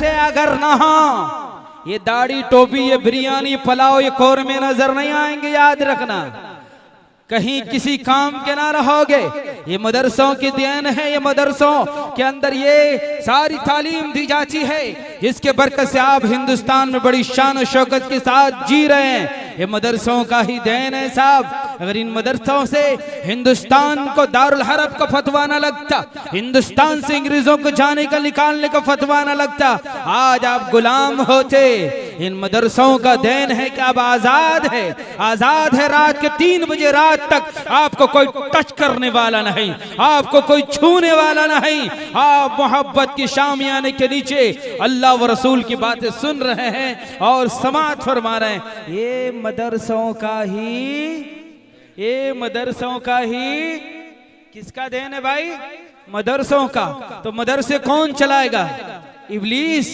से अगर नहा, ये दाढ़ी टोपी, ये बिरयानी पुलाव, ये कौरमे नजर नहीं आएंगे, याद रखना। कहीं किसी काम के ना रहोगे। ये मदरसों की देन है, ये मदरसों के अंदर ये सारी तालीम दी जाती है जिसके बरकत से आप हिंदुस्तान में बड़ी शान और शौकत के साथ जी रहे हैं। ये मदरसों का ही देन है साहब। अगर इन मदरसों से हिंदुस्तान को दारुल हरब का फतवा न लगता, हिंदुस्तान से अंग्रेजों को जाने का निकालने का फतवा न लगता, आज आप गुलाम होते। इन मदरसों का देन है कि अब आजाद है, आजाद है। रात के 3 बजे रात तक आपको कोई टच करने वाला नहीं, आपको कोई छूने वाला नहीं। आप मोहब्बत की शामियाने के नीचे अल्लाह व रसूल की बातें सुन रहे हैं और समाअत फरमा रहे हैं। ये मदरसों का ही किसका देन है भाई? मदरसों का। तो मदरसे कौन चलाएगा? इब्लीस,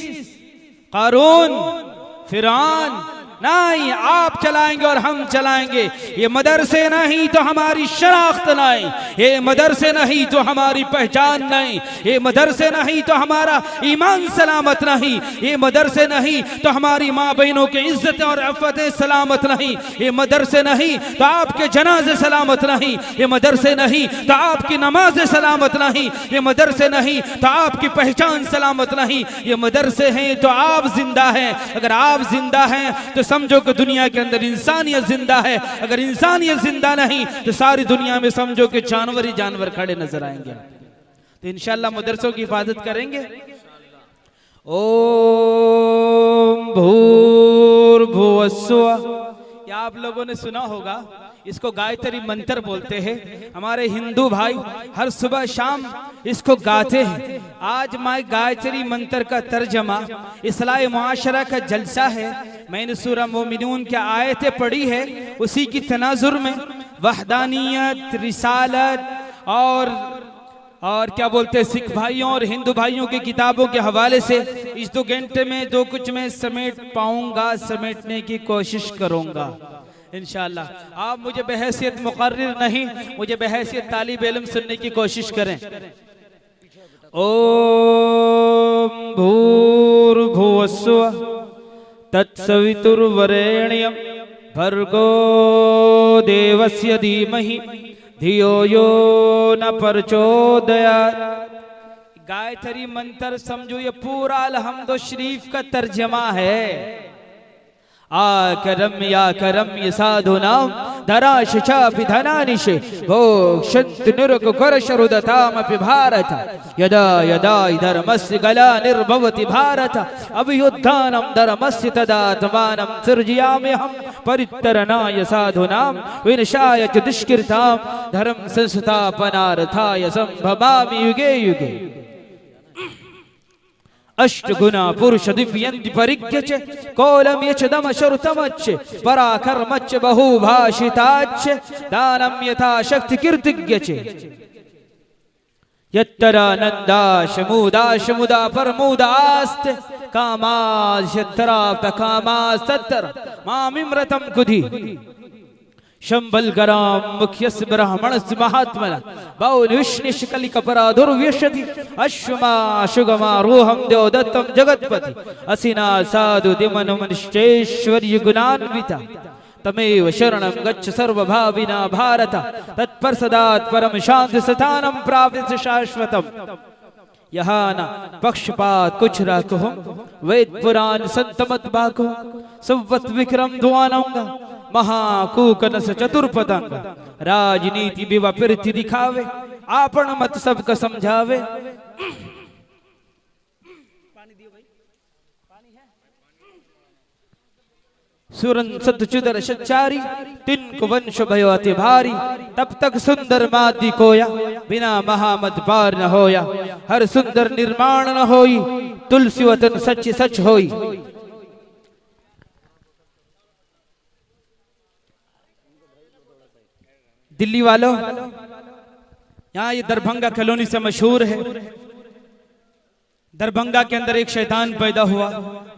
कारून, फिरौन? नहीं, आप चलाएंगे और हम चलाएंगे। ये मदरसे नहीं तो हमारी शनाख्त नहीं, ये मदरसे नहीं तो हमारी पहचान नहीं, ये मदरसे नहीं तो हमारा ईमान सलामत नहीं, ये मदरसे नहीं तो हमारी माँ बहनों की इज्जत और अफ़्फ़तें सलामत नहीं, ये मदरसे नहीं तो आपके जनाजे सलामत नहीं, ये मदरसे नहीं तो आपकी नमाजें सलामत नहीं, ये मदरसे नहीं तो आपकी पहचान सलामत नहीं। ये मदरसे हैं तो आप जिंदा हैं। अगर आप जिंदा हैं तो समझो कि दुनिया के अंदर इंसानियत जिंदा है। अगर इंसानियत जिंदा नहीं तो सारी दुनिया में समझो कि जानवर ही जानवर खड़े नजर आएंगे। तो इंशाअल्लाह मदरसों की हिफाजत करेंगे। ओम भूर्भुवस्सुवः, ये आप लोगों ने सुना होगा, इसको गायत्री मंत्र बोलते हैं। हमारे हिंदू भाई हर सुबह शाम इसको गाते हैं। आज मैं गायत्री मंत्र का तर्जमा इस्लाह मुआशरा का जलसा है। मैंने सूरह मोमिनून की आयतें पढ़ी है, उसी की तनाजुर में वहदानियत, रिसालत और क्या बोलते हैं सिख भाइयों और हिंदू भाइयों की किताबों के हवाले से इस 2 घंटे में जो कुछ मैं समेट पाऊंगा, समेटने की कोशिश करूंगा इंशाअल्लाह। आप मुझे बहैसियत मुकर्रिर नहीं, मुझे बहैसियत तालिब इल्म सुनने की कोशिश करें। ओम भूर्भुवस्सुवः तत्सवितुर्वरेण्यं भर्गो देवस्य धीमहि धियो यो न प्रचोदयात्। गायत्री मंत्र समझो ये पूरा अलहम्दो शरीफ का तर्जमा है। आ करम या करम ये साधुनाम धराश चापि धनानिशे भोक्षन्ति निरकुकरशरुदतामपि भारत यदा यदा धर्मस्य गला निर्भवति भारत अभियुद्धानं धर्मस्य तदात्मानं सृजयाम्यहं परित्तरणाय साधूनां विनाशाय च दुष्कृतां धर्म संस्थापनार्थाय संभवामि युगे युगे। अष्टगुणा पुरुष दिव्यन्ति परिज्ञच कोलम यच दमशरुतमच्च पराकर्मच्च बहुभाषिताच्च दानं यथा शक्ति कीर्तिज्ञच यत्तरानन्दाशमुदाशमुदा परमुदास्ते कामाशतराप्त कामास्तत्र मामिम्रतं कुधि शंबलगराम मुख्यस्य ब्राह्मणस्य महात्मना बहुनिष्निश कलिकपरा दुर्व्यशति अश्वमा शुगमा रोहम देवदत्तम जगत्पति असिना साधु दिमनुमनिश्चेश्वर्य गुणान्विता तमेव शरणं गच्छ सर्वभाविना भारत तत्प्रसादात् परम शांति स्थानं प्राप्ति शाश्वतम्। यहाँ न पक्षपात कुछ राखो वेद पुराण संतमत बाको संवत विक्रम दुआनंगा महाकूकनस चतुर्पदंग राजनीति विवा प्रीति दिखावे आपण मत सबका समझावे। सुरन सतचुदर सच्चारी तिनको वंश भयो अति भारी तब तक सुंदर मादी कोया बिना महामद पार न होया हर सुंदर निर्माण न होई तुलसी वतन सच सच होई। दिल्ली वालों, यहाँ ये दरभंगा कॉलोनी से मशहूर है। दरभंगा के अंदर एक शैतान पैदा हुआ,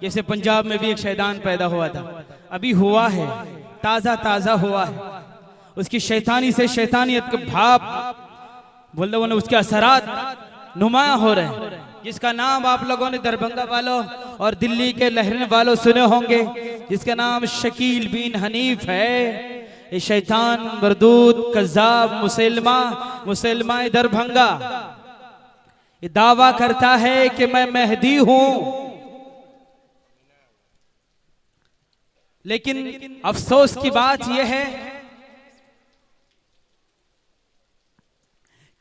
जैसे पंजाब में भी एक शैतान पैदा हुआ था, अभी हुआ है, ताजा ताजा हुआ है। उसकी शैतानी से शैतानियत के भाप बोल रहे उसके असरात नुमाया हो रहे हैं, जिसका नाम आप लोगों ने दरभंगा वालों और दिल्ली के लहरने वालों सुने होंगे, जिसका नाम शकील बिन हनीफ है। ये शैतान मरदूद कज़्ज़ाब मुसलमा दरभंगा ये दावा करता है कि मैं मेहदी हूं, लेकिन अफसोस की बात यह है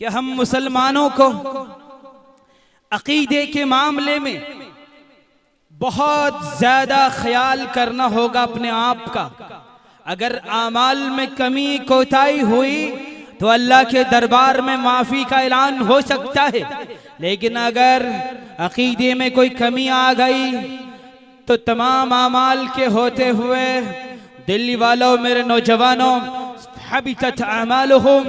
कि हम मुसलमानों को अकीदे के मामले में बहुत ज्यादा ख्याल करना होगा अपने आप का। अगर आमाल में कमी कोताही हुई तो अल्लाह के दरबार में माफी का ऐलान हो सकता है, लेकिन अगर अकीदे में कोई कमी आ गई तो तमाम आमाल के होते हुए दिल्ली वालों, मेरे नौजवानों, हबितत अमालुहुम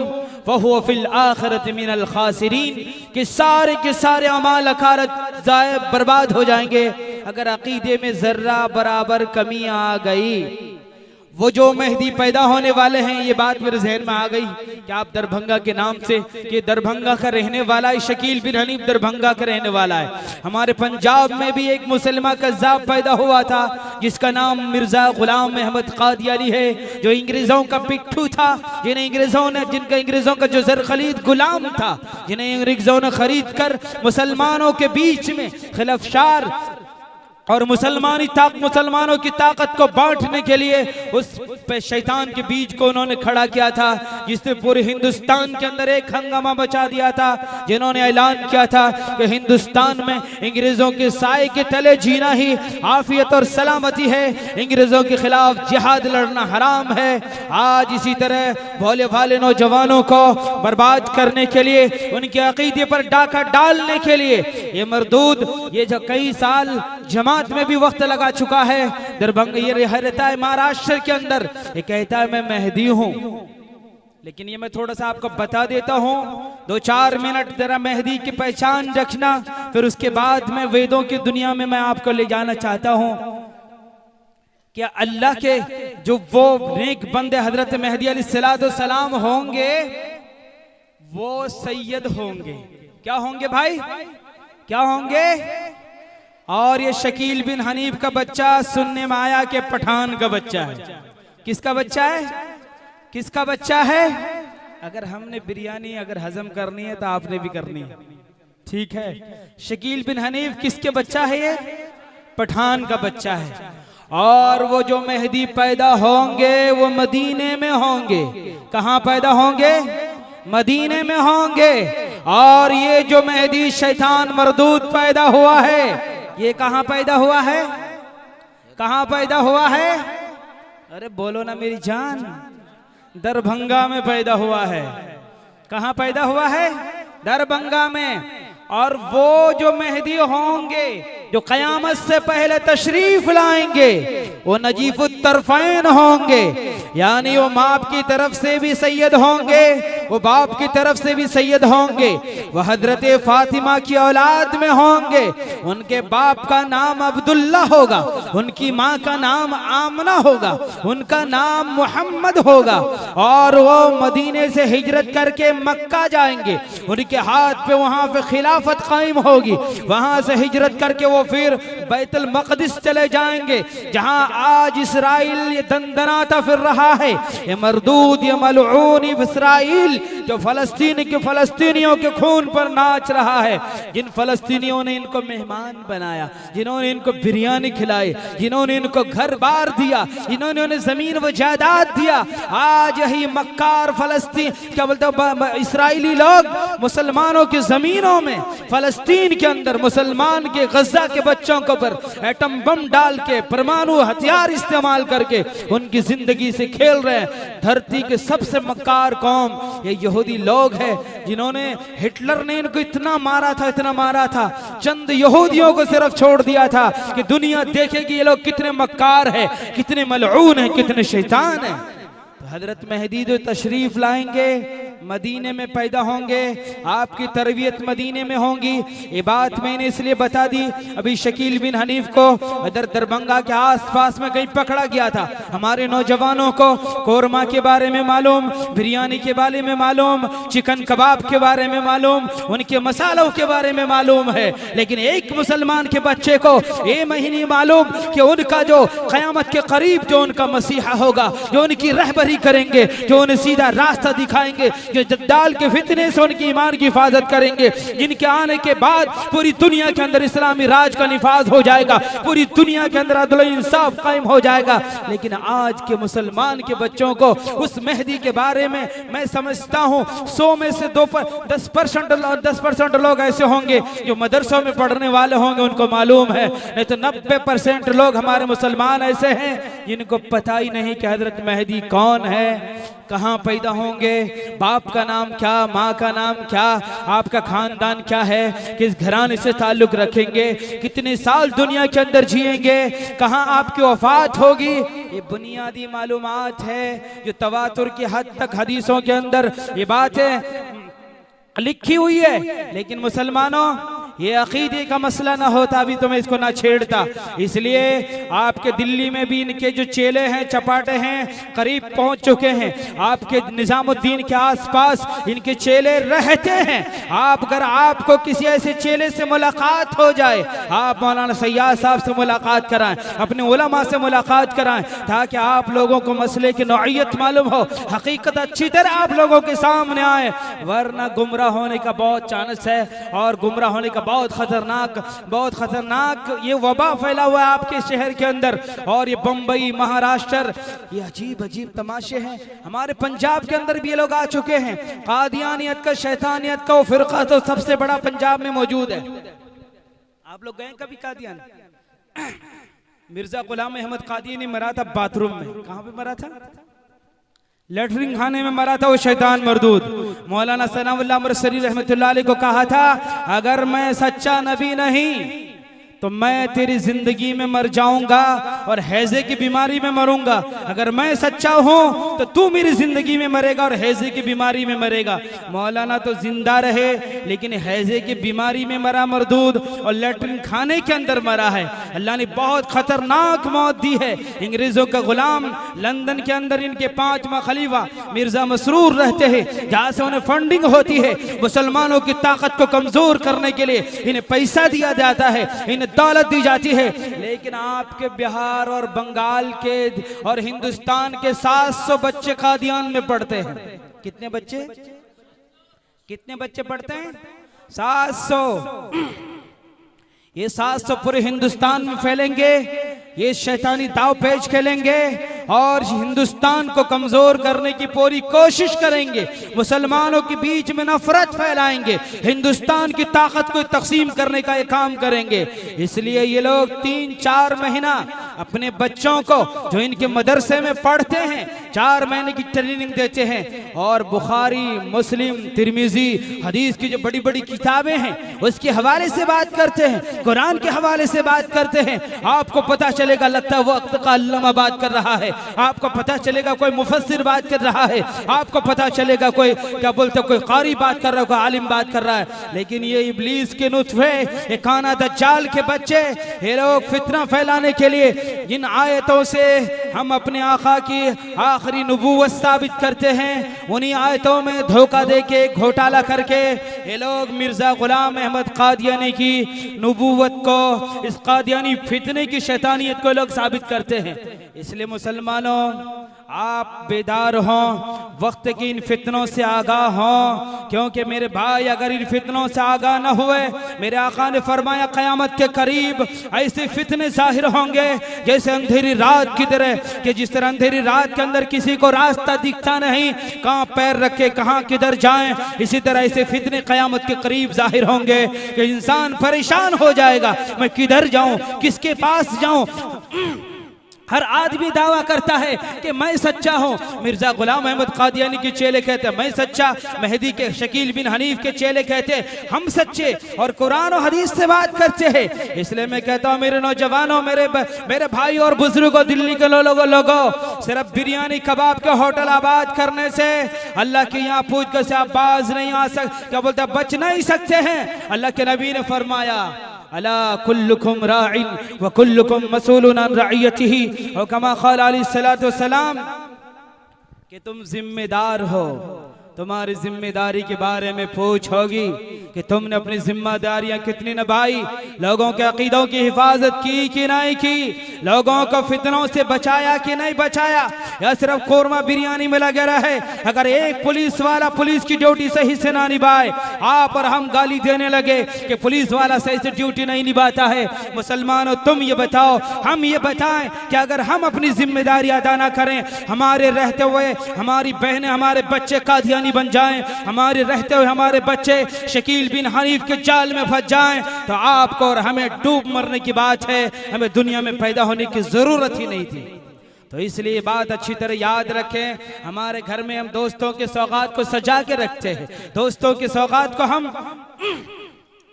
वहुवा फिल आखिरति मिनल खासिरीन, के सारे अमाल अखारत ज़ाय बर्बाद हो जाएंगे अगर अकीदे में जर्रा बराबर कमी आ गई। वो जो मेहदी पैदा होने वाले हैं, ये बात मेरे जहन में आ गई कि आप दरभंगा के नाम से, कि दरभंगा का रहने वाला है, शकील बिन हनीफ दरभंगा का रहने वाला है। हमारे पंजाब में भी एक मुसलमान कज़्ज़ाब पैदा हुआ था जिसका नाम मिर्जा गुलाम अहमद कादियानी है, जो अंग्रेजों का पिट्ठू था, जिनका अंग्रेजों का जो ज़र खलीद गुलाम था, जिन्हें अंग्रेजों ने खरीद कर मुसलमानों के बीच में खिलाफशार और मुसलमानों की ताकत को बांटने के लिए उस पे शैतान के बीज को उन्होंने खड़ा किया था, जिसने पूरे हिंदुस्तान के अंदर एक हंगामा मचा दिया था। जिन्होंने ऐलान किया था कि हिंदुस्तान में अंग्रेजों के साए के तले जीना ही आफियत और सलामती है, अंग्रेजों के खिलाफ जिहाद लड़ना हराम है। आज इसी तरह भोले भाले नौजवानों को बर्बाद करने के लिए, उनके अकीदे पर डाका डालने के लिए ये मरदूद, ये जो कई साल जमात में भी वक्त लगा चुका है, दरभंगा ये रहता है महाराष्ट्र के अंदर, ये कहता है मैं मेहदी हूं। लेकिन ये मैं थोड़ा सा आपको बता देता हूं, 2-4 मिनट जरा मेहदी की पहचान रखना, फिर उसके बाद में वेदों की दुनिया में मैं आपको ले जाना चाहता हूं। क्या अल्लाह के जो वो नेक बंदे हजरत मेहदी अलैहिस्सलाम होंगे, वो सैयद होंगे। क्या होंगे भाई, क्या होंगे? और ये शकील बिन हनीफ का बच्चा सुनने में आया कि पठान का बच्चा है। किसका बच्चा है? किसका बच्चा है? अगर हमने बिरयानी अगर हजम करनी है तो आपने भी करनी है, ठीक है। शकील बिन हनीफ किसके बच्चा है? ये पठान का बच्चा है। और वो जो मेहदी पैदा होंगे वो मदीने में होंगे। कहां पैदा होंगे? मदीने में होंगे। और ये जो मेहदी शैतान मरदूद पैदा हुआ है, ये कहां पैदा हुआ है? कहां पैदा हुआ है? अरे बोलो ना मेरी जान। दरभंगा में पैदा हुआ है। कहां पैदा हुआ है? दरभंगा में। और वो जो मेहदी होंगे जो कयामत से पहले तशरीफ लाएंगे, वो नजीफुत तरफैन होंगे, यानी वो बाप की तरफ से भी सैयद होंगे, वो बाप की तरफ से भी सैयद होंगे। वह हजरत फातिमा की औलाद में होंगे। उनके बाप का नाम अब्दुल्ला होगा, उनकी माँ का नाम आमना होगा, उनका नाम मोहम्मद होगा। और वो मदीने से हिजरत करके मक्का जाएंगे, उनके हाथ पे वहां पे खिलाफत कायम होगी। वहां से हिजरत करके वो फिर बैतुल मक़दिस चले जाएंगे, जहां आज इस्राइल ये दंदनाता फिर रहा है। ये मरदूद, ये मलऊन इस्राइल जो फलस्तीनियों के खून पर नाच रहा है, जिन फलस्तीनियों ने इनको मेहमान बनाया, जिन्होंने इनको बिरयानी खिलाई, जिन्होंने इनको घर बार दिया, जिन्होंने जमीन व जायदाद दिया, आज यही मक्का और फलस्तीन क्या बोलते इस्राइली लोग मुसलमानों की जमीनों में, फलस्तीन के अंदर मुसलमान के गजा के बच्चों के ऊपर एटम बम डाल के, परमाणु हथियार इस्तेमाल करके उनकी जिंदगी से खेल रहे हैं। धरती के सबसे मक्कार कौम ये यहूदी लोग हैं, जिन्होंने हिटलर ने इनको इतना मारा था, चंद यहूदियों को सिर्फ छोड़ दिया था कि दुनिया देखेगी ये लोग कितने मक्कार है, कितने मलऊन है, कितने शैतान है। हजरत मेहदी जो तशरीफ लाएंगे मदीने में पैदा होंगे, आपकी तरबियत मदीने में होंगी। ये बात मैंने इसलिए बता दी, अभी शकील बिन हनीफ को इधर दरभंगा के आसपास में कहीं पकड़ा गया था। हमारे नौजवानों को कोरमा के बारे में मालूम, बिरयानी के बारे में मालूम, चिकन कबाब के बारे में मालूम, उनके मसालों के बारे में मालूम है, लेकिन एक मुसलमान के बच्चे को ये नहीं मालूम कि उनका जो क़यामत के करीब जो उनका मसीहा होगा, जो उनकी रहबरी करेंगे, जो उन्हें सीधा रास्ता दिखाएंगे, जो जद्दाल के फितने से उनकी ईमान की हिफाजत करेंगे, जिनके आने के बाद पूरी दुनिया के अंदर इस्लामी राज का निफाज हो जाएगा, पूरी दुनिया के अंदर अदल इंसाफ कायम हो जाएगा। लेकिन आज के मुसलमान के बच्चों को उस मेहदी के बारे में मैं समझता हूँ 100 में से 10% लोग ऐसे होंगे जो मदरसों में पढ़ने वाले होंगे, उनको मालूम है, नहीं तो 90% लोग हमारे मुसलमान ऐसे हैं जिनको पता ही नहीं कि हजरत मेहदी कौन है, कहाँ पैदा होंगे, बाप का नाम क्या, माँ का नाम क्या, आपका खानदान क्या है, किस घराने से ताल्लुक रखेंगे, कितने साल दुनिया के अंदर जिएंगे, कहाँ आपकी वफात होगी। ये बुनियादी मालूमात है जो तवातुर की हद तक हदीसों के अंदर ये बातें लिखी हुई है। लेकिन मुसलमानों, ये अकीदे का मसला ना होता अभी तो मैं इसको ना छेड़ता। इसलिए आपके दिल्ली में भी इनके जो चेले हैं, चपाटे हैं, करीब पहुंच चुके हैं। आपके निजामुद्दीन के आसपास इनके चेले रहते हैं। आप अगर आपको किसी ऐसे चेले से मुलाकात हो जाए, आप मौलाना सैयद साहब से मुलाकात कराएं, अपने उलमा से मुलाकात कराएं, ताकि आप लोगों को मसले की नौइयत मालूम हो, हकीकत अच्छी तरह आप लोगों के सामने आए। वरना गुमराह होने का बहुत चांस है, और गुमराह होने का बहुत खतरनाक ये वबा फैला हुआ है आपके शहर के अंदर। और ये बंबई, महाराष्ट्र, ये अजीब अजीब तमाशे हैं। हमारे पंजाब के अंदर भी ये लोग आ चुके हैं। कादियानियत का, शैतानियत का वो फिरका तो सबसे बड़ा पंजाब में मौजूद है। आप लोग गए कभी कादियान? मिर्जा गुलाम अहमद कादियानी मरा था बाथरूम में। कहाँ पे मरा था? लेटरिन खाने में मरा था वो शैतान मरदूद। मौलाना सनाउल्लाह मरसरी रहमतुल्लाह अलैह को कहा था, अगर मैं सच्चा नबी नहीं तो मैं तेरी जिंदगी में मर जाऊंगा और हैजे की बीमारी में मरूंगा। अगर मैं सच्चा हूं तो तू मेरी जिंदगी में मरेगा और हैजे की बीमारी में मरेगा। मौलाना तो जिंदा रहे लेकिन हैजे की बीमारी में मरा मरदूद, और लेटरिन खाने के अंदर मरा है। अल्लाह ने बहुत खतरनाक मौत दी है। अंग्रेजों का गुलाम लंदन के अंदर इनके 5वां खलीफा मिर्जा मसरूर रहते हैं, जहां से उन्हें फंडिंग होती है। मुसलमानों की ताकत को कमजोर करने के लिए इन्हें पैसा दिया जाता है, इन्हें दौलत दी जाती है। लेकिन आपके बिहार और बंगाल के और हिंदुस्तान के 700 बच्चे कादियान में पढ़ते हैं। कितने बच्चे पढ़ते हैं? 700। ये 700 पूरे हिंदुस्तान में फैलेंगे, ये शैतानी दाव पेच खेलेंगे और हिंदुस्तान को कमजोर करने की पूरी कोशिश करेंगे। मुसलमानों के बीच में नफरत फैलाएंगे, हिंदुस्तान की ताकत को तकसीम करने का ये काम करेंगे। इसलिए ये लोग 3-4 महीना अपने बच्चों को जो इनके मदरसे में पढ़ते हैं 4 महीने की ट्रेनिंग देते हैं, और बुखारी, मुस्लिम, तिरमिजी, हदीस की जो बड़ी बड़ी किताबें हैं उसके हवाले से बात करते हैं, कुरान के हवाले से बात करते हैं। आपको पता चलेगा लगता वक्त का अल्लामा बात कर रहा है, आपको पता चलेगा कोई मुफस्सिर बात कर रहा है, आपको पता चलेगा कोई क्या बोलते कोई कारी बात कर रहा है, कोई आलिम बात कर रहा है। लेकिन ये इब्लीस के नुत्फे, ये काना दज्जाल के बच्चे, ये लोग फितना फैलाने के लिए जिन आयतों से हम अपने आका की आखिरी नबूवत साबित करते हैं, उन्हीं आयतों में धोखा देके, घोटाला करके ये लोग मिर्जा गुलाम अहमद कादियानी की नबूवत को, इस कादियानी फितने की शैतानियत को लोग साबित करते हैं। इसलिए मुसलमानों, आप बेदार हों, वक्त की इन फितनों से आगाह हों, क्योंकि मेरे भाई अगर इन फितनों से आगाह न हुए, मेरे आका ने फरमाया क़यामत के करीब ऐसे फितने जाहिर होंगे जैसे अंधेरी रात की तरह, कि जिस तरह अंधेरी रात के अंदर किसी को रास्ता दिखता नहीं, कहाँ पैर रखे कहाँ किधर जाएं, इसी तरह ऐसे फितने क़यामत के करीब जाहिर होंगे कि इंसान परेशान हो जाएगा, मैं किधर जाऊं, किसके पास जाऊं। हर आदमी दावा करता है कि मैं सच्चा हूं। मिर्जा गुलाम अहमद कादियानी के चेले कहते हैं मैं सच्चा, मेहदी के शकील बिन हनीफ के चेले कहते हैं हम सच्चे, और कुरान और हदीस से बात करते हैं। इसलिए मैं कहता हूं मेरे नौजवानों, मेरे भाई और बुजुर्गों, दिल्ली के लोगों, सिर्फ बिरयानी कबाब के होटल आबाद करने से अल्लाह के यहाँ पूछ कर से आप बाज नहीं आ सकते, क्या बोलते बच नहीं सकते हैं। अल्लाह के नबी ने फरमाया अला कुल्लुकुम राइन व कुल्लुकुम मसूलुन अन रइयतिही, और कमा क़ाल अलैहिस्सलातु वस्सलाम कि तुम जिम्मेदार हो, तुम्हारी जिम्मेदारी के बारे में पूछ होगी कि तुमने अपनी जिम्मेदारियां कितनी निभाई, लोगों के अकीदों की हिफाजत की कि नहीं की, लोगों को फितनों से बचाया कि नहीं बचाया, या सिर्फ कोरमा बिरयानी में लगे रहे। अगर एक पुलिस वाला पुलिस की ड्यूटी सही से ना निभाए, आप और हम गाली देने लगे कि पुलिस वाला सही से ड्यूटी नहीं निभाता है। मुसलमानों तुम ये बताओ, हम ये बताएं कि अगर हम अपनी जिम्मेदारी अदा ना करें, हमारे रहते हुए हमारी बहनें, हमारे बच्चे कादियानी बन जाएं, हमारे रहते हुए हमारे बच्चे शकील बिन हनीफ के जाल में फंस जाएं, तो आपको और हमें डूब मरने की बात है, हमें दुनिया में पैदा होने की जरूरत ही नहीं थी। तो इसलिए ये बात अच्छी तरह याद रखें। हमारे घर में हम दोस्तों के सौगात को सजा के रखते हैं, दोस्तों के सौगात को हम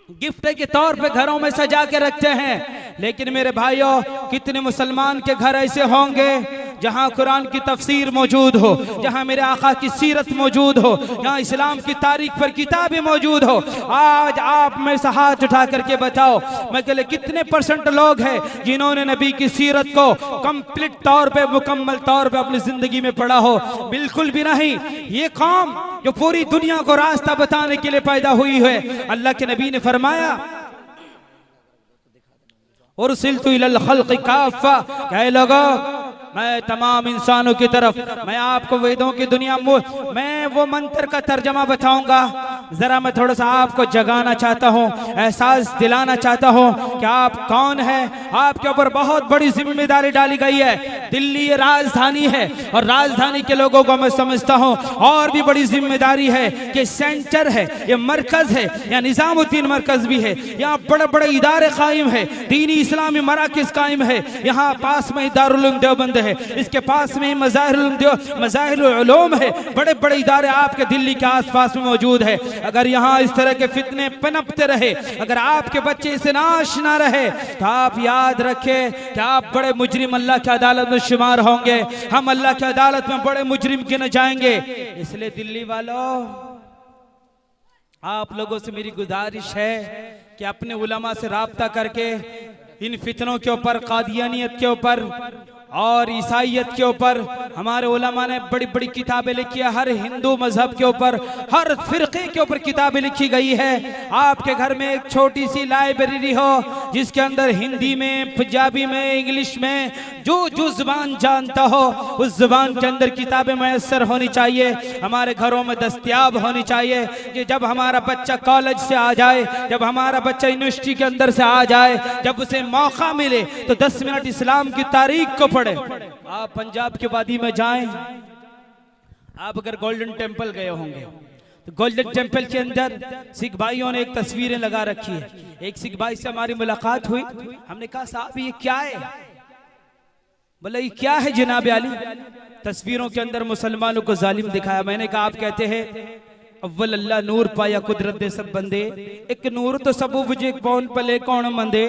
गिफ्ट के तौर पे घरों में सजा के रखते हैं। लेकिन मेरे भाइयों, कितने मुसलमान के घर ऐसे होंगे जहां कुरान की तफसीर मौजूद हो, जहां मेरे आका की सीरत मौजूद हो, जहां इस्लाम की तारीख पर किताबें मौजूद हो। आज आप में से हाथ उठा करके बताओ, मैं कहले कितने % लोग हैं जिन्होंने नबी की सीरत को कंप्लीट तौर पे, मुकम्मल तौर पे अपनी जिंदगी में पढ़ा हो? बिल्कुल भी नहीं। ये कौम जो पूरी दुनिया को रास्ता बताने के लिए पैदा हुई है, अल्लाह के नबी ने फरमाया उरसिलतु इलल खल्क़ि काफ़ा, कहे लोगों मैं तमाम इंसानों की तरफ, मैं आपको वेदों की दुनिया में मैं वो मंत्र का तर्जमा बताऊंगा। जरा मैं थोड़ा सा आपको जगाना चाहता हूँ, एहसास दिलाना चाहता हूँ कि आप कौन हैं। आपके ऊपर बहुत बड़ी जिम्मेदारी डाली गई है। दिल्ली ये राजधानी है और राजधानी के लोगों को मैं समझता हूँ और भी बड़ी जिम्मेदारी है कि सेंटर है, ये मरकज है, या निजामुद्दीन मरकज भी है, यहाँ बड़े बड़े इदारे कायम है, दीनी इस्लामी मराकिज कायम है। यहाँ पास में दारुल उलूम देवबंद है, इसके पास में मज़ाहिरुल उलूम है, बड़े बड़े इदारे आपके दिल्ली के आसपास में मौजूद है। अगर यहाँ इस तरह के फितने पनपते रहे, अगर आपके बच्चे इसे नाश ना रहे, तो आप याद रखें कि आप बड़े मुजरिम अल्लाह की अदालत में शुमार होंगे। हम अल्लाह की अदालत में बड़े मुजरिम गिने जाएंगे। इसलिए दिल्ली वालों, आप लोगों से मेरी गुजारिश है कि अपने उलमा से राब्ता करके इन फितनों के ऊपर, कादियानियत के ऊपर और ईसाइयत के ऊपर हमारे उलमा ने बड़ी बड़ी किताबें लिखी है। हर हिंदू मजहब के ऊपर, हर फिरके के ऊपर किताबें लिखी गई है। आपके घर में एक छोटी सी लाइब्रेरी हो जिसके अंदर हिंदी में, पंजाबी में, इंग्लिश में जो जुबान जानता हो उस जुबान के अंदर किताबें मैसर होनी चाहिए, हमारे घरों में दस्तयाब होनी चाहिए। कि जब हमारा बच्चा कॉलेज से आ जाए, जब हमारा बच्चा यूनिवर्सिटी के अंदर से आ जाए, जब उसे मौका मिले तो 10 मिनट इस्लाम की तारीख को पढ़े। आप पंजाब के वादी में जाएं, आप अगर गोल्डन टेम्पल गए होंगे तो गोल्डन टेम्पल के अंदर सिख भाइयों ने एक तस्वीरें लगा रखी है। एक सिख भाई से हमारी मुलाकात हुई, हमने कहा साहब ये क्या है? बोले ये क्या है जनाब आली? तस्वीरों के अंदर मुसलमानों को जालिम दिखाया। मैंने कहा आप कहते हैं अव्वल अल्लाह नूर पाया कुदरत दे सब बंदे, एक नूर तो सब बुझे कौन पले कौन मंदे।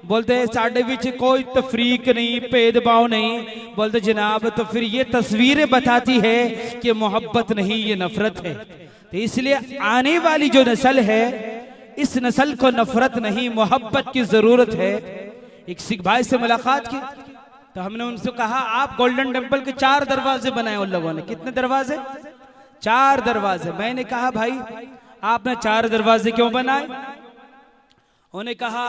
बोलते साढ़े विच कोई तफरीक नहीं, भेदभाव नहीं। बोलते जनाब तो फिर ये तस्वीरें बताती है कि मोहब्बत नहीं, ये नफरत है। तो इसलिए आने वाली जो नस्ल है, इस नस्ल को नफरत नहीं मोहब्बत की जरूरत है। एक सिख भाई से मुलाकात की तो हमने उनसे कहा आप गोल्डन टेम्पल के 4 दरवाजे बनाए उन लोगों ने। कितने दरवाजे? 4 दरवाजे। मैंने कहा भाई आपने 4 दरवाजे क्यों बनाए? उन्होंने कहा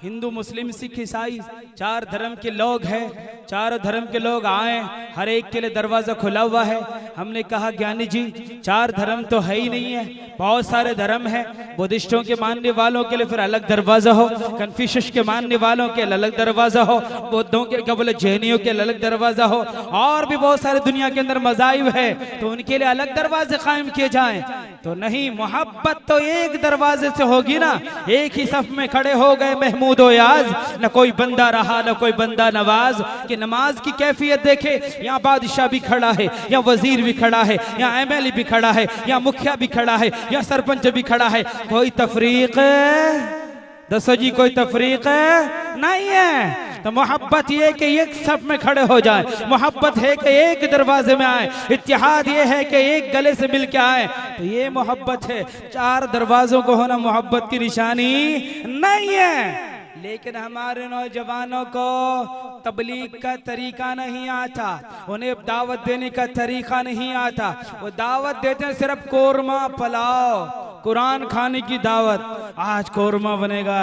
हिंदू, मुस्लिम, सिख, ईसाई 4 धर्म के लोग हैं, 4 धर्म के लोग आए, हर एक के लिए दरवाजा खुला हुआ है। हमने कहा ज्ञानी जी 4 धर्म तो है ही नहीं है, बहुत सारे धर्म हैं। बुद्धिस्टों के मानने वालों के लिए फिर अलग दरवाजा हो, कन्फ्यूशियस के मानने वालों के लिए अलग दरवाजा हो, बौद्धों के क्या बोले जैनियों के लिए अलग दरवाजा हो, और भी बहुत सारे दुनिया के अंदर मज़ाहिब है तो उनके लिए अलग दरवाजे कायम किए जाएं। तो नहीं, मोहब्बत तो एक दरवाजे से होगी ना। एक ही सफ में खड़े हो गए महमूद और याज, न कोई बंदा रहा न कोई बंदा नवाज। कि नमाज की कैफियत देखे, यहाँ बादशाह भी खड़ा है, यहाँ वजीर भी खड़ा है, यहाँ MLA भी खड़ा है, यहाँ मुखिया भी खड़ा है, यहाँ सरपंच भी खड़ा है। कोई तफरीक है? दसो जी, कोई तफरीक है? नहीं है। तो मोहब्बत ये कि एक सब में खड़े हो जाए, मोहब्बत है कि एक दरवाजे में आए, इत्तेहाद ये है कि एक गले से मिल के आए। तो ये मोहब्बत है। चार दरवाजों को होना मोहब्बत की निशानी नहीं है। लेकिन हमारे नौजवानों को तबलीग का तरीका नहीं आता, उन्हें दावत देने का तरीका नहीं आता। वो दावत देते हैं सिर्फ कोरमा पुलाव, कुरान खाने की दावत। आज कोरमा बनेगा,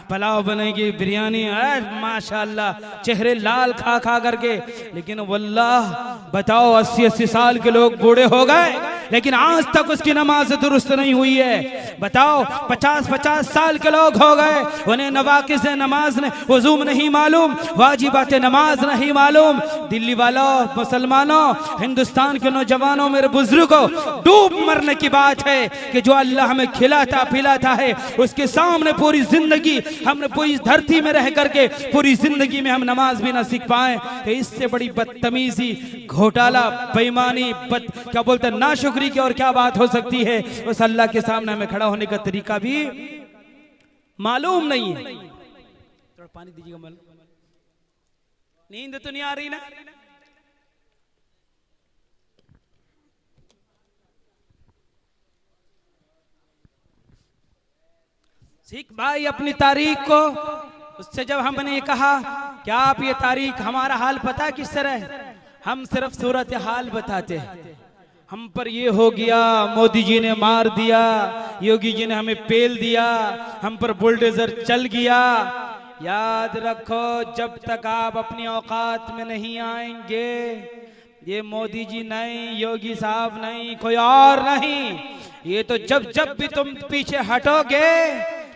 पुलाव बनेगी, बिरयानी, माशाल्लाह, चेहरे लाल खा खा करके। लेकिन वल्लाह बताओ, 80-80 साल के लोग बूढ़े हो गए, लेकिन आज तक उसकी नमाज दुरुस्त नहीं हुई है। बताओ, 50-50 साल के लोग हो गए, उन्हें नवाकिज़ नमाज ने वज़ू नहीं मालूम, वाजिबात नमाज नहीं मालूम। दिल्ली वालों, मुसलमानों, हिंदुस्तान के नौजवानों, मेरे बुजुर्गों, डूब मरने की बात है कि जो अल्लाह हमें खिलाता पिलाता है, उसके सामने पूरी जिंदगी हमने पूरी धरती में रह करके पूरी जिंदगी में हम नमाज भी ना सीख पाए। तो इससे बड़ी बदतमीजी, घोटाला, बेईमानी, क्या बोलते हैं, नाशुक्री की और क्या बात हो सकती है? उस अल्लाह के सामने हमें खड़ा होने का तरीका भी मालूम नहीं है। थोड़ा पानी दीजिएगा। नींद तो नहीं आ रही ना? सिख भाई अपनी तारीख को, उससे जब हमने ये कहा क्या आप ये तारीख, हमारा हाल पता किस तरह है? हम सिर्फ सूरत हाल बताते हैं। हम पर ये हो गया, मोदी जी ने मार दिया, योगी जी ने हमें पेल दिया, हम पर बुलडोजर चल गया। याद रखो, जब तक आप अपनी औकात में नहीं आएंगे, ये मोदी जी नहीं, योगी साहब नहीं, कोई और नहीं, ये तो जब जब भी तुम पीछे हटोगे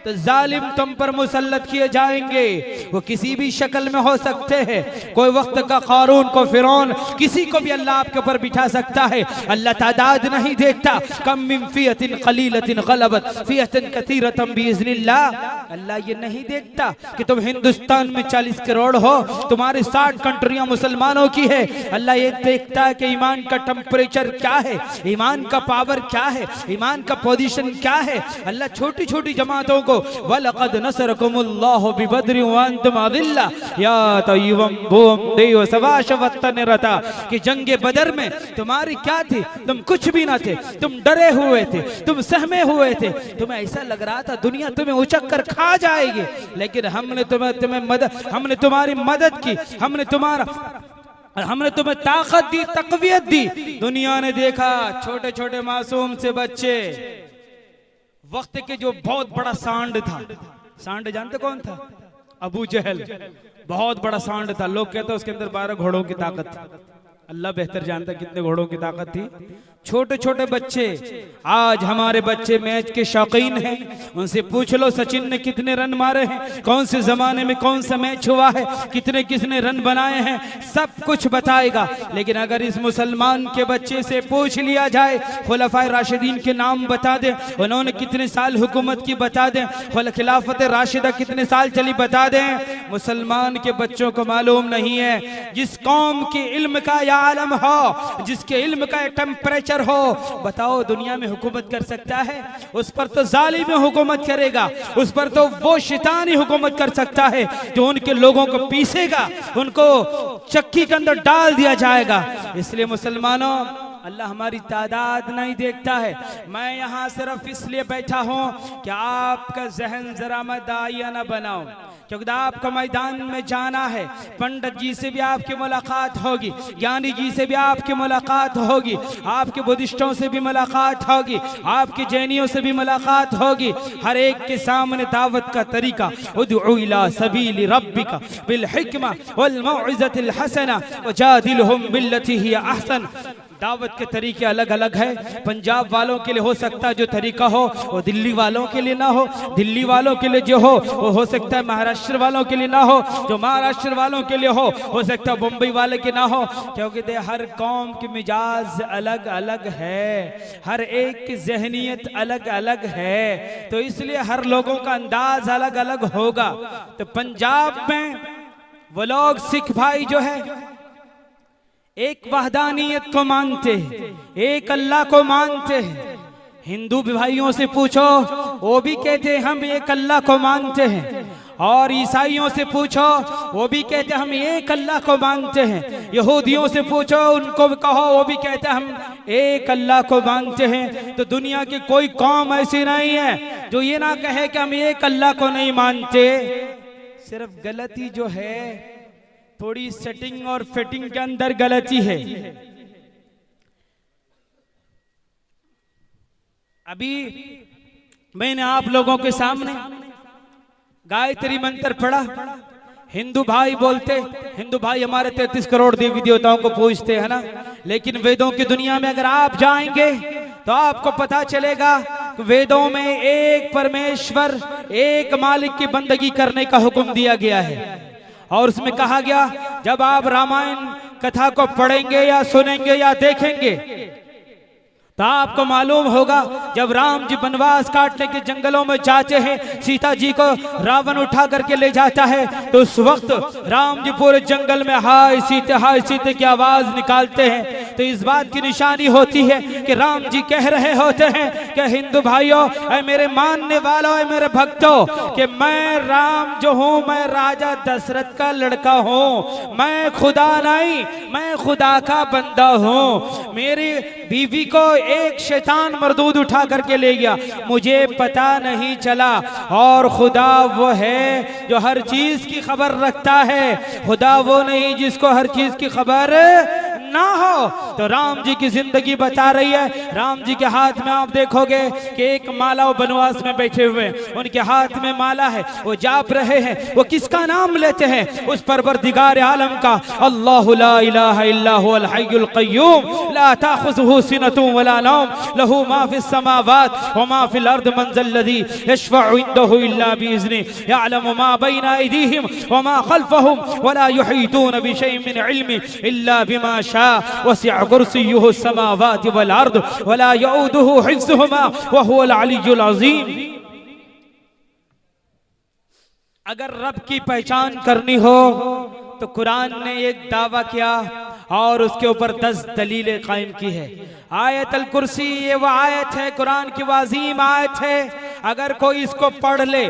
तो जालिम तुम पर मुसल्लत किए जाएंगे। वो किसी भी शक्ल में हो सकते हैं। कोई वक्त का कारून को फिरौन, किसी को भी अल्लाह आपके ऊपर बिठा सकता है। अल्लाह तादाद नहीं देखता। कम मिन फियतिन कलीलतिन गलबत फियतन कसीरतन बिइज़्निल्लाह। अल्लाह ये नहीं देखता कि तुम हिंदुस्तान में 40 करोड़ हो, तुम्हारे 60 कंट्रियां मुसलमानों की है। अल्लाह ये देखता है कि ईमान का टेम्परेचर क्या है, ईमान का पावर क्या है, ईमान का पोजीशन क्या है। अल्लाह छोटी छोटी जमातों को वलक़द नसरकुमुल्लाहु बिबद्र व अंतुम अज़िल्ला या तय्यबम बुम देव सवाश वतनरता कि जंगे बदर में तुम्हारी क्या थी? तुम कुछ भी ना थे, तुम डरे हुए थे, तुम सहमे हुए थे, तुम्हें ऐसा लग रहा था दुनिया तुम्हें उचक कर खा जाएगी। लेकिन हमने हमने तुम्हारी मदद की, हमने तुम्हें ताकत दी, तक़वियत दी। दुनिया ने देखा छोटे छोटे मासूम से बच्चे, वक्त के जो बहुत बड़ा सांड था, सांड जानते कौन था? अबू जहल, बहुत बड़ा सांड था। लोग कहते उसके अंदर 12 घोड़ों की ताकत थी। अल्लाह बेहतर जानता कितने घोड़ों की ताकत थी। छोटे छोटे बच्चे, आज हमारे बच्चे मैच के शौकीन हैं, उनसे पूछ लो सचिन ने कितने रन मारे हैं, कौन से जमाने में कौन सा मैच हुआ है, किसने रन बनाए हैं, सब कुछ बताएगा। लेकिन अगर इस मुसलमान के बच्चे से पूछ लिया जाए, खुलफाए राशिदीन के नाम बता दें, उन्होंने कितने साल हुकूमत की बता दें, खिलाफत राशिदा कितने साल चली बता दें, मुसलमान के बच्चों को मालूम नहीं है। जिस कौम के इल्म का या आलम हो, जिसके इल्म का टेम्परेचर हो, बताओ दुनिया में हुकूमत कर सकता है? उस पर तो जालिम हुकूमत करेगा, उस पर तो वो शैतानी हुकूमत कर सकता है जो उनके लोगों को पीसेगा, उनको चक्की के अंदर डाल दिया जाएगा। इसलिए मुसलमानों, अल्लाह हमारी तादाद नहीं देखता है। मैं यहाँ सिर्फ इसलिए बैठा हूँ कि आपका जहन जरा मैं दाइया न बनाऊं, क्योंकि आपको मैदान में जाना है। पंडित जी से भी आपकी मुलाकात होगी, ज्ञानी जी से भी आपकी मुलाकात होगी, आपके बुद्धिस्टों से भी मुलाकात होगी, आपके जैनियों से भी मुलाकात होगी। हर एक के सामने दावत का तरीका, उदउ इला सबील रब्बिका बिल हिकमा वल मौइज़तिल हसना वजादिलहुम बिल्लती हिय अहसन। दावत के तरीके अलग अलग है। पंजाब वालों के लिए हो सकता है जो तरीका हो वो दिल्ली वालों के लिए ना हो, दिल्ली वालों के लिए जो हो सकता है महाराष्ट्र वालों के लिए ना हो, जो महाराष्ट्र वालों के लिए हो सकता है मुंबई वाले के ना हो, क्योंकि हर कौम की मिजाज अलग अलग है, हर एक की जहनियत अलग अलग है, तो इसलिए हर लोगों का अंदाज अलग अलग होगा। तो पंजाब में वो लोग सिख भाई जो है एक वहदानियत को मानते हैं, एक अल्लाह को मानते हैं। हिंदू भाइयों से पूछो वो भी कहते हैं हम एक अल्लाह को मानते हैं, और ईसाइयों से पूछो वो भी कहते हैं हम एक अल्लाह को मानते हैं। यहूदियों से पूछो उनको कहो वो भी कहते हैं हम एक अल्लाह को मानते हैं। तो दुनिया की कोई कौम ऐसी नहीं है जो ये ना कहे कि हम एक अल्लाह को नहीं मानते। सिर्फ गलती जो है थोड़ी सेटिंग और फिटिंग के अंदर गलती है। अभी मैंने आप लोगों के सामने गायत्री मंत्र पढ़ा। हिंदू भाई बोलते, हिंदू भाई हमारे 33 करोड़ देवी देवताओं को पूजते हैं ना, लेकिन वेदों की दुनिया में अगर आप जाएंगे तो आपको पता चलेगा कि वेदों में एक परमेश्वर, एक मालिक की बंदगी करने का हुक्म दिया गया है। और उसमें कहा गया जब आप रामायण कथा को पढ़ेंगे या सुनेंगे या देखेंगे तो आपको मालूम होगा जब राम जी वनवास काटने के जंगलों में जाते हैं, सीता जी को रावण उठा करके ले जाता है, तो उस वक्त राम जी पूरे जंगल में हाय सीते की आवाज निकालते हैं। तो इस बात की निशानी होती है कि राम जी कह रहे होते हैं कि हिंदू भाइयों, ऐ मेरे मानने वालों, ऐ मेरे भक्तों, कि मैं राम जो हूँ मैं राजा दशरथ का लड़का हूँ, मैं खुदा नहीं, मैं खुदा का बंदा हूँ। मेरी बीवी को एक शैतान मरदूद उठा करके ले गया, मुझे पता नहीं चला, और खुदा वो है जो हर चीज की खबर रखता है, खुदा वो नहीं जिसको हर चीज की खबर ना हो। तो राम जी की जिंदगी बता रही है। राम जी के हाथ में आप देखोगे कि एक माला, वो बनवास में बैठे हुए, उनके हाथ में माला है, वो जाप रहे हैं। वो किसका नाम लेते हैं? उस परवरदिगार आलम का। अल्लाहु ला इलाहा इल्ला हुवल हय्युल क़य्यूम ला ताख़ुज़ुहु सिनतुन वला नौम लहू मा फ़िस समावात व मा फ़िल अर्द मन ज़ल्लज़ी यशफ़अु इंदहु इल्ला बिइज़्निहि यअलमु मा बैना अयदीहिम व मा ख़ल्फ़हुम वला युहीतून बिशैइन मिन इल्मिहि इल्ला बिमा शाअ वसिअ कुर्सियुहु समावाति वल अर्द वला यऊदुहु हिफ्ज़ुहुमा व हुवल अलिय्युल अज़ीम। अगर रब की पहचान करनी हो तो कुरान ने एक दावा किया और उसके ऊपर 10 दलीलें कायम की है। आयतुल कुर्सी ये वो आयत है, कुरान की वाज़ीम आयत है। अगर कोई इसको पढ़ ले,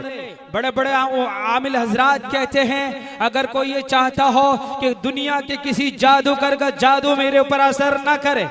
बड़े बड़े आमिल हजरात कहते हैं, अगर कोई ये चाहता हो कि दुनिया के किसी जादूगर का जादू मेरे ऊपर असर ना करे,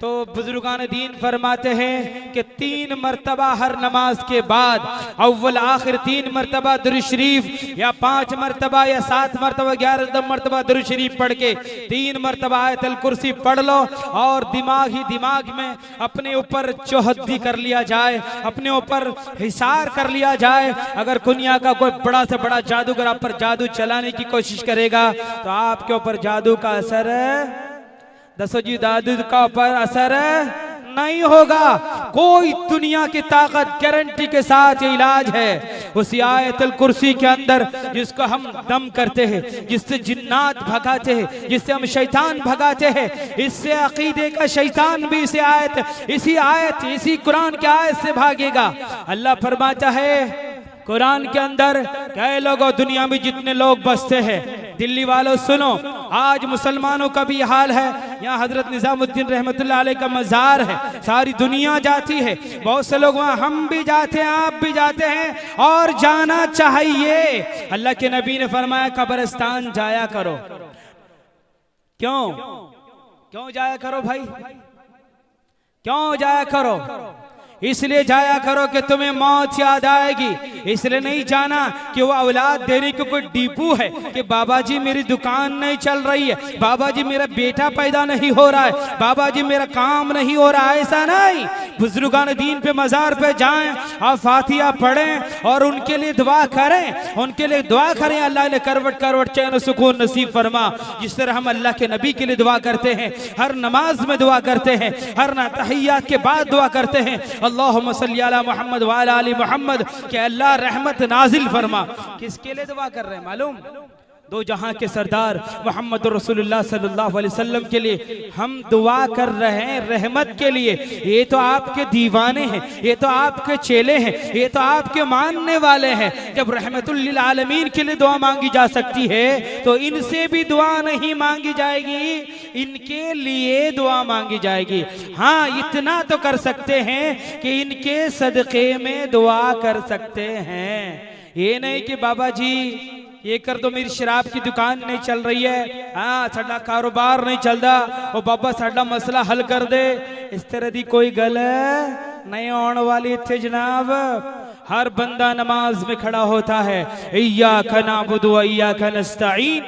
तो बुजुर्गान दीन फरमाते हैं कि 3 मरतबा हर नमाज के बाद, अव्वल आखिर 3 मरतबा दुरूद शरीफ या 5 मरतबा या 7 मरतबा 11 मरतबा दुरूद शरीफ पढ़ के 3 मरतबा आयतुल कुर्सी पढ़ लो, और दिमाग ही दिमाग में अपने ऊपर चौहद्दी कर लिया जाए, अपने ऊपर हिसार कर लिया जाए। अगर दुनिया का कोई बड़ा से बड़ा जादूगर आप पर जादू चलाने की कोशिश करेगा तो आपके ऊपर जादू का असर दसो जी दादू का ऊपर असर नहीं होगा। कोई दुनिया की ताकत गारंटी के साथ इलाज है उसी आयतुल कुर्सी के अंदर, जिसको हम दम करते हैं, जिससे जिन्नात भगाते हैं, जिससे हम शैतान भगाते हैं। इससे अकीदे का शैतान भी इसी आयत इसी कुरान की आयत से भागेगा। अल्लाह फरमाता है कुरान के अंदर, कई लोगों दुनिया में जितने लोग बसते हैं, दिल्ली वालों सुनो, आज मुसलमानों का भी हाल है। यहाँ हजरत निजामुद्दीन रहमतुल्लाह अलैह का मजार है, सारी दुनिया जाती है, बहुत से लोग वहाँ, हम भी जाते हैं, आप भी जाते हैं, और जाना चाहिए। अल्लाह के नबी ने फरमाया कब्रिस्तान जाया करो। क्यों जाया करो भाई? क्यों जाया करो? इसलिए जाया करो कि तुम्हें मौत याद आएगी। इसलिए नहीं जाना कि वो औलाद देने की कोई डिपू है कि बाबा जी मेरी दुकान नहीं चल रही है, बाबा जी मेरा बेटा पैदा नहीं हो रहा है, बाबा जी मेरा काम नहीं हो रहा है। ऐसा नहीं। बुजुर्गान दीन पे मजार पे जाएं और फातिहा पढ़ें और उनके लिए दुआ करें, उनके लिए दुआ करें। अल्लाह ने करवट करवट चैन सुकून नसीब फरमा। जिस तरह हम अल्लाह के नबी के लिए दुआ करते हैं, हर नमाज में दुआ करते हैं, हर तहियात के बाद दुआ करते हैं, अल्लाहुम्मा सल्ली अला मुहम्मद व अला आलि मुहम्मद, कि अल्लाह रहमत नाजिल फरमा। किसके लिए दुआ कर रहे हैं मालूम? दो जहां के सरदार मोहम्मद रसूलुल्लाह सल्लल्लाहु अलैहि वसल्लम के लिए हम दुआ कर रहे हैं, रहमत के लिए। ये तो आपके दीवाने हैं, ये तो आपके चेले हैं, ये तो आपके मानने वाले हैं। जब रहमतुल लिल आलमीन के लिए दुआ मांगी जा सकती है तो इनसे भी दुआ नहीं मांगी जाएगी, इनके लिए दुआ मांगी जाएगी। हाँ, इतना तो कर सकते हैं कि इनके सदक़े में दुआ कर सकते हैं। ये नहीं कि बाबा जी ये कर दो, मेरी शराब की दुकान नहीं चल रही है, हाँ साडा कारोबार नहीं चलता, वो बाबा साडा मसला हल कर दे। इस तरह की कोई गल नहीं आने वाली इत्थे जनाब। हर बंदा नमाज में खड़ा होता है, इय्याका नअबुदु व इय्याका नस्तईन।